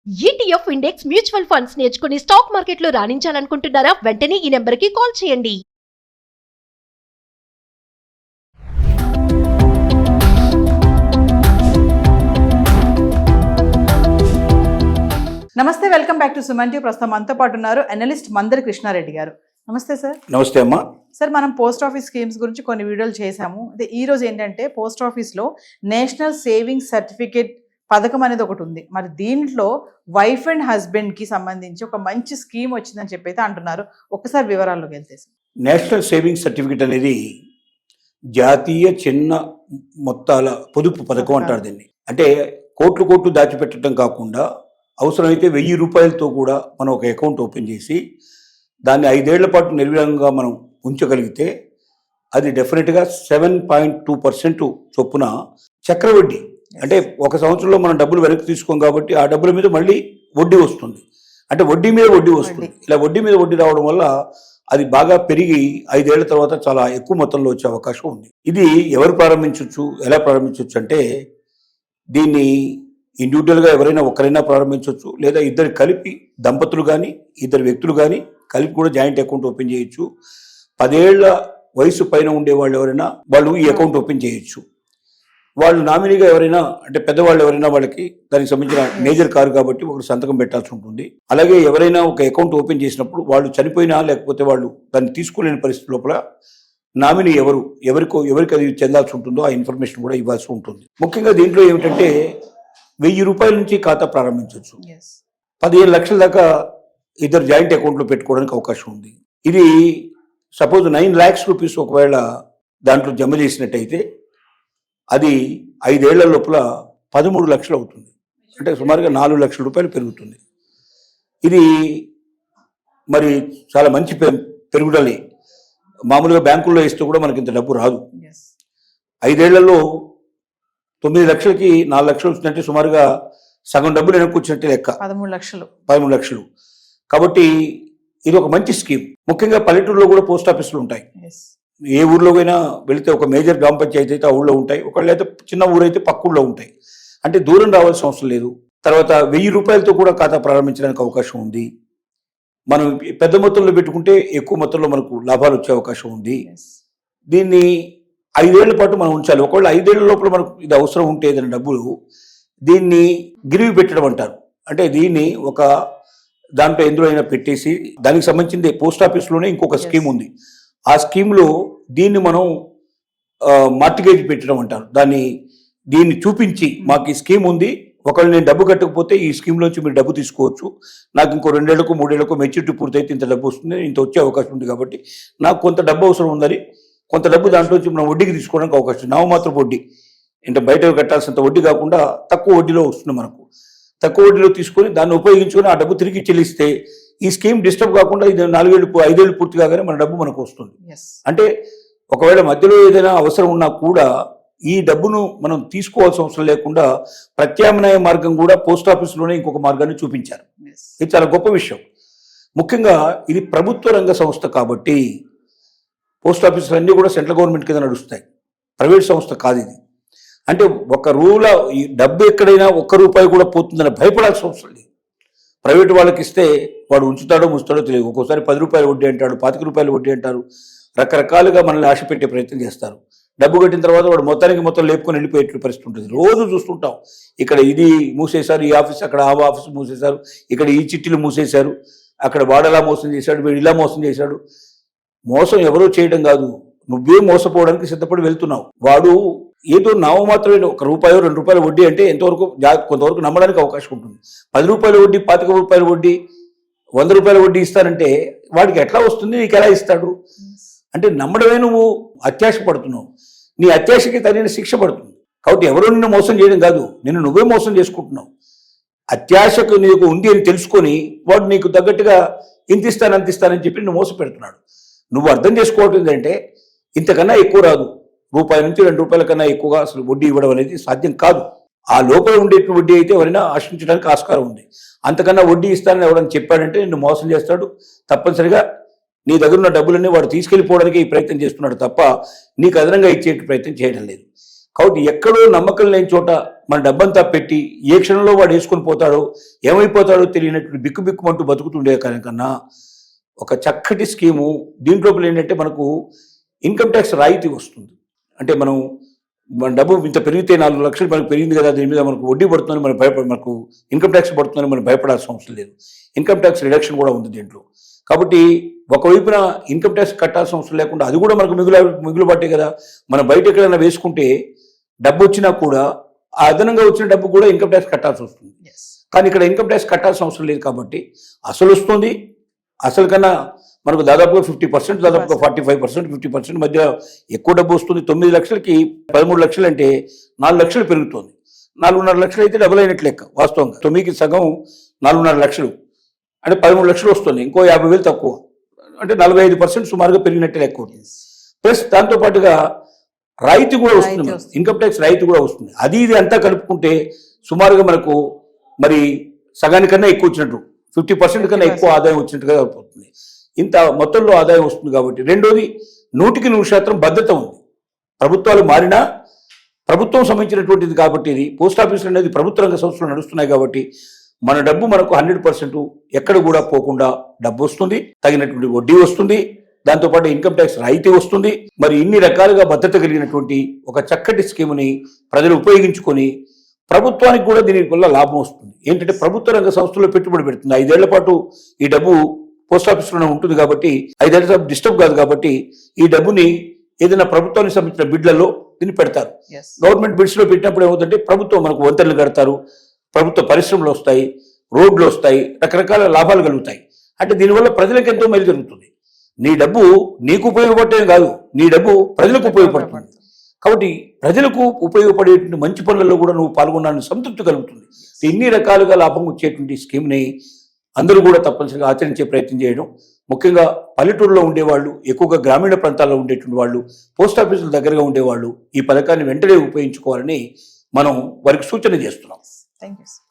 ETF index mutual funds నేర్చుకుని stock మార్కెట్లో రాణించాలనుకుంటున్నారా? వెంటనే ఈ నెంబర్కి కాల్ చేయండి. నమస్తే, welcome back to Suman TV. ప్రస్తుతం మనతో పాటు ఉన్నారు అనలిస్ట్ మందరి కృష్ణారెడ్డి గారు. నమస్తే సార్. నమస్తే అమ్మా. సార్, మనం పోస్ట్ ఆఫీస్ స్కీమ్స్ గురించి కొన్ని వీడియోలు చేశాము. అదే ఈ రోజు ఏంటంటే పోస్ట్ ఆఫీస్లో నేషనల్ సేవింగ్స్ సర్టిఫికేట్ పథకం అనేది ఒకటి ఉంది. మరి దీంట్లో వైఫ్ అండ్ హస్బెండ్కి సంబంధించి ఒక మంచి స్కీమ్ వచ్చిందని చెప్పి అయితే అంటున్నారు. ఒక్కసారి వివరాల్లోకి వెళ్తే సార్. నేషనల్ సేవింగ్స్ సర్టిఫికేట్ అనేది జాతీయ చిన్న మొత్తాల పొదుపు పథకం అంటారు దీన్ని. అంటే కోట్లు దాచిపెట్టడం కాకుండా అవసరమైతే 1000 రూపాయలతో కూడా మనం ఒక అకౌంట్ ఓపెన్ చేసి దాన్ని 5 ఏళ్ల పాటు నిర్విరామంగా మనం ఉంచగలిగితే అది డెఫినెట్గా 7.2% చొప్పున చక్రవడ్డీ, అంటే ఒక సంవత్సరంలో మనం డబ్బులు వెనక్కి తీసుకోం కాబట్టి ఆ డబ్బుల మీద మళ్ళీ వడ్డీ వస్తుంది. అంటే వడ్డీ మీద వడ్డీ వస్తుంది. ఇలా వడ్డీ మీద వడ్డీ రావడం వల్ల అది బాగా పెరిగి 5 ఏళ్ల తర్వాత చాలా ఎక్కువ మొత్తంలో వచ్చే అవకాశం ఉంది. ఇది ఎవరు ప్రారంభించవచ్చు, ఎలా ప్రారంభించవచ్చు అంటే దీన్ని ఇండివిజువల్గా ఎవరైనా ఒకరైనా ప్రారంభించవచ్చు, లేదా ఇద్దరు కలిపి దంపతులు కానీ ఇద్దరు వ్యక్తులు కానీ కలిపి కూడా జాయింట్ అకౌంట్ ఓపెన్ చేయొచ్చు. 10 ఏళ్ల వయసు పైన ఉండే వాళ్ళు ఎవరైనా వాళ్ళు ఈ అకౌంట్ ఓపెన్ చేయొచ్చు. వాళ్ళు నామినీగా ఎవరైనా అంటే పెద్దవాళ్ళు ఎవరైనా వాళ్ళకి దానికి సంబంధించిన మేజర్ కారు కాబట్టి ఒకరు సంతకం పెట్టాల్సి ఉంటుంది. అలాగే ఎవరైనా ఒక అకౌంట్ ఓపెన్ చేసినప్పుడు వాళ్ళు చనిపోయినా లేకపోతే వాళ్ళు దాన్ని తీసుకోలేని పరిస్థితి లోపల నామినీ ఎవరికి అది చెందాల్సి ఉంటుందో ఆ ఇన్ఫర్మేషన్ కూడా ఇవ్వాల్సి ఉంటుంది. ముఖ్యంగా దీంట్లో ఏమిటంటే 1000 రూపాయల నుంచి ఖాతా ప్రారంభించవచ్చు. 15 లక్షల దాకా ఇద్దరు జాయింట్ అకౌంట్లో పెట్టుకోవడానికి అవకాశం ఉంది. ఇది సపోజ్ 9 lakhs రూపీస్ ఒకవేళ దాంట్లో జమ చేసినట్టయితే అది 5 ఏళ్ల లోపల 13 లక్షలు అవుతుంది. అంటే సుమారుగా 4 లక్షల రూపాయలు పెరుగుతుంది. ఇది మరి చాలా మంచి పెరుగుదలే. మామూలుగా బ్యాంకుల్లో ఇస్తే కూడా మనకి ఇంత డబ్బు రాదు. 5 ఏళ్లలో 9 లక్షలకి 4 లక్షలు వచ్చినట్టే సుమారుగా సగం డబ్బులు వెనక్కి వచ్చినట్టే లెక్క. 13 లక్షలు. కాబట్టి ఇది ఒక మంచి స్కీమ్. ముఖ్యంగా పల్లెటూరులో కూడా పోస్ట్ ఆఫీసులు ఉంటాయి. ఏ ఊర్లోకైనా వెళితే ఒక మేజర్ గ్రామ పంచాయతీ అయితే ఆ ఊళ్ళో ఉంటాయి, ఒకళ్ళు అయితే చిన్న ఊరైతే పక్క ఊళ్ళో ఉంటాయి. అంటే దూరం రావాల్సిన అవసరం లేదు. తర్వాత 1000 రూపాయలతో కూడా ఖాతా ప్రారంభించడానికి అవకాశం ఉంది. మనం పెద్ద మొత్తంలో పెట్టుకుంటే ఎక్కువ మొత్తంలో మనకు లాభాలు వచ్చే అవకాశం ఉంది. దీన్ని 5 ఏళ్ల పాటు మనం ఉంచాలి. ఒకవేళ 5 ఏళ్ల లోపల మనకు ఇది అవసరం ఉంటే ఏదైనా డబ్బులు దీన్ని గిరివి పెట్టడం అంటారు. అంటే దీన్ని ఒక దాంట్లో ఎందులో అయినా పెట్టేసి దానికి సంబంధించింది పోస్ట్ ఆఫీస్లోనే ఇంకొక స్కీమ్ ఉంది. ఆ స్కీమ్లో దీన్ని మనం మార్టిగేజ్ పెట్టడం అంటారు. దీన్ని చూపించి మాకు ఈ స్కీమ్ ఉంది, ఒకవేళ నేను డబ్బు కట్టకపోతే ఈ స్కీమ్లోంచి మీరు డబ్బు తీసుకోవచ్చు, నాకు ఇంకో 2 ఏళ్లకు 3 ఏళ్లకు మెచ్యూరిటీ పూర్తయితే ఇంత డబ్బు వస్తుంది, ఇంత వచ్చే అవకాశం ఉంది, కాబట్టి నాకు కొంత డబ్బు అవసరం ఉందని కొంత డబ్బు దాంట్లోంచి మనం వడ్డీకి తీసుకోవడానికి అవకాశం. నామమాత్రపు వడ్డీ, అంటే బయట కట్టాల్సినంత వడ్డీ కాకుండా తక్కువ వడ్డీలో వస్తుంది. మనకు తక్కువ వడ్డీలో తీసుకొని దాన్ని ఉపయోగించుకొని ఆ డబ్బు తిరిగి చెల్లిస్తే ఈ స్కీమ్ డిస్టర్బ్ కాకుండా ఇది 4 ఏళ్ళు 5 ఏళ్ళు పూర్తి కాగానే మన డబ్బు మనకు వస్తుంది. అంటే ఒకవేళ మధ్యలో ఏదైనా అవసరం ఉన్నా కూడా ఈ డబ్బును మనం తీసుకోవాల్సిన అవసరం లేకుండా ప్రత్యామ్నాయ మార్గం కూడా పోస్ట్ ఆఫీసులోనే ఇంకొక మార్గాన్ని చూపించారు. ఇది చాలా గొప్ప విషయం. ముఖ్యంగా ఇది ప్రభుత్వ రంగ సంస్థ కాబట్టి పోస్ట్ ఆఫీసులు అన్నీ కూడా సెంట్రల్ గవర్నమెంట్ కింద నడుస్తాయి, ప్రైవేట్ సంస్థ కాదు ఇది. అంటే ఒక ఈ డబ్బు ఎక్కడైనా 1 రూపాయి కూడా పోతుందని భయపడాల్సిన అవసరం లేదు. ప్రైవేట్ వాళ్ళకి ఇస్తే వాడు ఉంచుతాడో ముస్తాడో తెలియదు. ఒక్కోసారి 10 రూపాయల వడ్డీ అంటాడు, 25 రూపాయల వడ్డీ అంటారు. రకరకాలుగా మనల్ని ఆశ పెట్టే ప్రయత్నం చేస్తారు. డబ్బు కట్టిన తర్వాత వాడు మొత్తం లేపుకొని వెళ్ళిపోయేట్లు పరిస్థితి ఉంటుంది. రోజు చూస్తుంటాం. ఇక్కడ ఇది మూసేశారు, ఈ ఆఫీస్, అక్కడ ఆ ఆఫీస్ మూసేశారు, ఇక్కడ ఈ చిట్టీలు మూసేశారు, అక్కడ వాడలా మోసం చేశాడు, వీడు ఇలా మోసం చేశాడు. మోసం ఎవరో చేయడం కాదు, నువ్వే మోసపోవడానికి సిద్ధపడి వెళ్తున్నావు. వాడు ఏదో నామమాత్రమే 1 రూపాయో 2 రూపాయల వడ్డీ అంటే ఎంతవరకు కొంతవరకు నమ్మడానికి అవకాశం ఉంటుంది. 10 రూపాయల వడ్డీ, 25 రూపాయల వడ్డీ, 100 రూపాయల వడ్డీ ఇస్తానంటే వాడికి ఎట్లా వస్తుంది, నీకు ఎలా ఇస్తాడు? అంటే నమ్మడమే నువ్వు అత్యాశ పడుతున్నావు. నీ అత్యాశకి తగిన శిక్ష పడుతుంది. కాబట్టి ఎవరో నిన్ను మోసం చేయడం కాదు, నిన్ను నువ్వే మోసం చేసుకుంటున్నావు. అత్యాశకు నీకు ఉంది అని తెలుసుకొని వాడు నీకు తగ్గట్టుగా ఇంత ఇస్తానని చెప్పి నువ్వు మోస పెడుతున్నాడు. నువ్వు అర్థం చేసుకోవటం ఏంటంటే ఇంతకన్నా ఎక్కువ రాదు, రూపాయి నుంచి 2 రూపాయల కన్నా ఎక్కువగా అసలు వడ్డీ ఇవ్వడం అనేది సాధ్యం కాదు. ఆ లోపల ఉండే వడ్డీ అయితే ఎవరైనా ఆశించడానికి ఆస్కారం ఉంది. అంతకన్నా వడ్డీ ఇస్తానని ఎవరైనా చెప్పాడంటే నిన్ను మోసం చేస్తాడు. తప్పనిసరిగా నీ దగ్గర ఉన్న డబ్బులన్నీ వాడు తీసుకెళ్ళిపోవడానికి ఈ ప్రయత్నం చేస్తున్నాడు తప్ప నీకు అదనంగా ఇచ్చే ప్రయత్నం చేయడం లేదు. కాబట్టి ఎక్కడో నమ్మకం లేని చోట మన డబ్బంతా పెట్టి ఏ క్షణంలో వాడు వేసుకొని పోతాడో ఏమైపోతాడో తెలియనటువంటి బిక్కుబిక్కుమంటూ బతుకుతుండే కనుకన్నా ఒక చక్కటి స్కీము దీంట్లోపల ఏంటంటే మనకు ఇన్కమ్ ట్యాక్స్ రాయితీ వస్తుంది. అంటే మన డబ్బు ఇంత పెరిగితే 4 లక్షలు మనకు పెరిగింది కదా, దీని మీద మనకు వడ్డీ పడుతుందని మనకు ఇన్కమ్ ట్యాక్స్ పడుతుందని మనం భయపడాల్సిన అవసరం లేదు. ఇన్కమ్ ట్యాక్స్ రిడక్షన్ కూడా ఉంది దీంట్లో. కాబట్టి ఒకవైపున ఇన్కమ్ ట్యాక్స్ కట్టాల్సిన అవసరం లేకుండా అది కూడా మనకు మిగులుబాటే కదా. మనం బయట ఎక్కడైనా వేసుకుంటే డబ్బు వచ్చినా కూడా ఆ అదనంగా వచ్చిన డబ్బు కూడా ఇన్కమ్ ట్యాక్స్ కట్టాల్సి వస్తుంది. కానీ ఇక్కడ ఇన్కమ్ ట్యాక్స్ కట్టాల్సిన అవసరం లేదు కాబట్టి అసలు వస్తుంది. అసలు కన్నా మనకు దాదాపుగా 50%, దాదాపుగా 45%, 50% మధ్య ఎక్కువ డబ్బు వస్తుంది. 9 లక్షలకి 13 లక్షలు అంటే 4 లక్షలు పెరుగుతుంది. 4.5 లక్షలు అయితే డబుల్ అయినట్లు లెక్క వాస్తవంగా. 9కి సగం 4.5 లక్షలు అంటే 13 లక్షలు వస్తుంది. ఇంకో 50,000 తక్కువ అంటే 45% సుమారుగా పెరిగినట్టే లెక్క అవుతుంది. ప్లస్ దాంతోపాటుగా రాయితీ కూడా వస్తుంది, ఇన్కమ్ ట్యాక్స్ రాయితీ కూడా వస్తుంది. అది ఇది అంతా కలుపుకుంటే సుమారుగా మనకు మరి సగానికన్నా ఎక్కువ వచ్చినట్టు 50% కన్నా ఎక్కువ ఆదాయం వచ్చినట్టుగా అవుతుంది. ఇంత మొత్తంలో ఆదాయం వస్తుంది కాబట్టి. రెండోది 100% భద్రత ఉంది. ప్రభుత్వాలు మారినా ప్రభుత్వం సంబంధించినటువంటిది కాబట్టి ఇది పోస్ట్ ఆఫీసులు అనేది ప్రభుత్వ రంగ సంస్థలు నడుస్తున్నాయి కాబట్టి మన డబ్బు మనకు 100% ఎక్కడ కూడా పోకుండా డబ్బు వస్తుంది, తగినటువంటి వడ్డీ వస్తుంది, దాంతోపాటు ఇన్కమ్ ట్యాక్స్ రాయితీ వస్తుంది. మరి ఇన్ని రకాలుగా భద్రత కలిగినటువంటి ఒక చక్కటి స్కీముని ప్రజలు ఉపయోగించుకొని ప్రభుత్వానికి కూడా దీని వల్ల లాభం వస్తుంది. ఏంటంటే ప్రభుత్వ రంగ సంస్థల్లో పెట్టుబడి పెడుతుంది. 5 ఏళ్ల పాటు ఈ డబ్బు పోస్ట్ ఆఫీసులోనే ఉంటుంది కాబట్టి 5 ఏళ్ల డిస్టర్బ్ కాదు కాబట్టి ఈ డబ్బుని ఏదైనా ప్రభుత్వానికి సంబంధించిన బిడ్లలో దీన్ని పెడతారు. గవర్నమెంట్ బిడ్స్ లో పెట్టినప్పుడు ఏమవుతుందంటే ప్రభుత్వం మనకు వంతెనలు కడతారు, ప్రభుత్వ పరిశ్రమలు వస్తాయి, రోడ్లు వస్తాయి, రకరకాల లాభాలు కలుగుతాయి. అంటే దీనివల్ల ప్రజలకు ఎంతో మేలు జరుగుతుంది. నీ డబ్బు నీకు ఉపయోగపడటమే కాదు, నీ డబ్బు ప్రజలకు ఉపయోగపడుతుంది. కాబట్టి ప్రజలకు ఉపయోగపడేటువంటి మంచి పనులలో కూడా నువ్వు పాల్గొన్నాలని సంతృప్తి కలుగుతుంది. ఇన్ని రకాలుగా లాభం వచ్చేటువంటి స్కీమ్ని అందరూ కూడా తప్పనిసరిగా ఆచరించే ప్రయత్నం చేయడం, ముఖ్యంగా పల్లెటూరులో ఉండేవాళ్ళు, ఎక్కువగా గ్రామీణ ప్రాంతాల్లో ఉండేటువంటి వాళ్ళు, పోస్ట్ ఆఫీసుల దగ్గరగా ఉండేవాళ్ళు ఈ పథకాన్ని వెంటనే ఉపయోగించుకోవాలని మనం వారికి సూచన చేస్తున్నాం. Thank you.